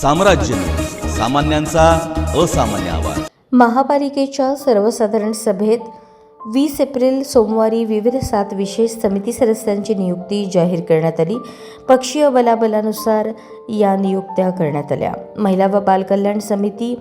साम्राज्य, सामान्यांचा असामान्य आवाज. महापालिकेच्या सर्वसाधारण सभेत 20 एप्रिल सोमवारी विविध 7 विशेष समिती सदस्यांची नियुक्ती जाहीर करण्यात आली. पक्षीय बलाबलानुसार या नियुक्त्या करण्यात आल्या. महिला व बालकल्याण समिती,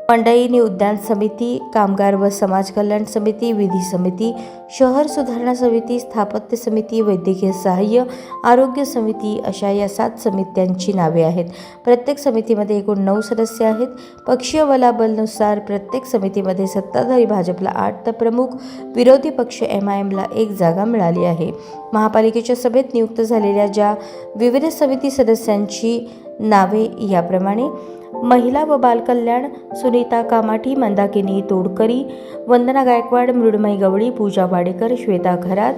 मंडईनी उद्यान समिती, कामगार व समाज कल्याण समिती, विधी समिती, शहर सुधारणा समिती, स्थापत्य समिती, वैद्यकीय सहाय्य, आरोग्य समिती अशा या 7 समित्यांची नावे आहेत. प्रत्येक समितीमध्ये एकूण 9 सदस्य आहेत. पक्षीय बलाबलनुसार प्रत्येक समितीमध्ये सत्ताधारी भाजपला 8 तर प्रमुख विरोधी पक्ष MIMला 1 जागा मिळाली आहे. महापालिकेच्या सभेत नियुक्त झालेल्या ज्या विविध समिती सदस्यांची नावे याप्रमाणे: महिला व बालकल्याण सुनीता कामाठी, मंदाकिनी तोडकरी, वंदना गायकवाड, मृण्मयी गवळी, पूजा वाडेकर, श्वेता खरात,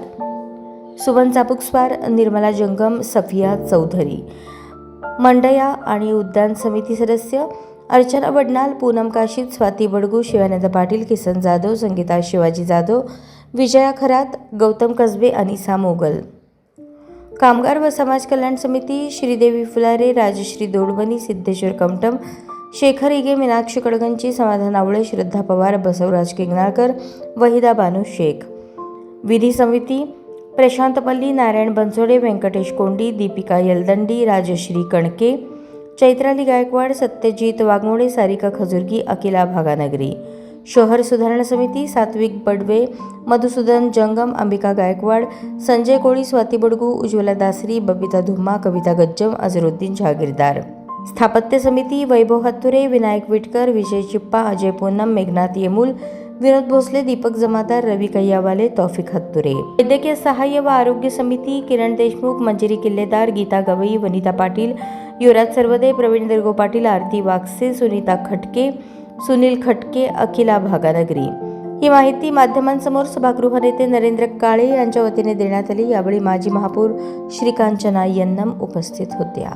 सुमन चापुकस्वार, निर्मला जंगम, सफिया चौधरी. मंडया आणि उद्यान समिती सदस्य: अर्चना वडनाल, पूनम काशीद, स्वाती बडगू, शिवानंद पाटील, किसन जाधव, संगीता शिवाजी जाधव, विजया खरात, गौतम कसबे, अनिसा मोगल. कामगार व समाज कल्याण समिती: श्रीदेवी फुलारे, राजश्री दोडवणी, सिद्धेश्वर कमटम, शेखर इगे, मीनाक्षी कडगंची, समाधान आवळे, श्रद्धा पवार, बसवराज किंगणाळकर, वहिदा बानू शेख. विधी समिती: प्रशांत पल्ली, नारायण बनसोडे, व्यंकटेश कोंडी, दीपिका यलदंडी, राजश्री कणके, चैत्राली गायकवाड, सत्यजित वाघमोडे, सारिका खजुर्गी, अकिला भागानगरी. शहर सुधारणा समिती: सात्विक बडवे, मधुसूदन जंगम, अंबिका गायकवाड, संजय कोळी, स्वाती बडगू, उज्ज्वला दासरी, बबिता धुम्मा, कविता गज्जम, अझरुद्दीन जहागीरदार. स्थापत्य समिती: वैभव हत्तुरे, विनायक विटकर, विजय चिप्पा, अजय पूनम, मेघनाथ येमूल, विनोद भोसले, दीपक जमादार, रवी कैयावाले, तौफिक हत्तुरे. वैद्यकीय सहाय्य व आरोग्य समिती: किरण देशमुख, मंजिरी किल्लेदार, गीता गवई, वनिता पाटील, युवराज सरवदे, प्रवीण दर्गो पाटील, आरती वागसे, सुनीता खटके, सुनील खटके, अकिला भागानगरी. ही माहिती माध्यमांसमोर सभागृह नेते नरेंद्र काळे यांच्या वतीने देण्यात आली. यावेळी माजी महापौर श्रीकांचना यन्नम उपस्थित होत्या.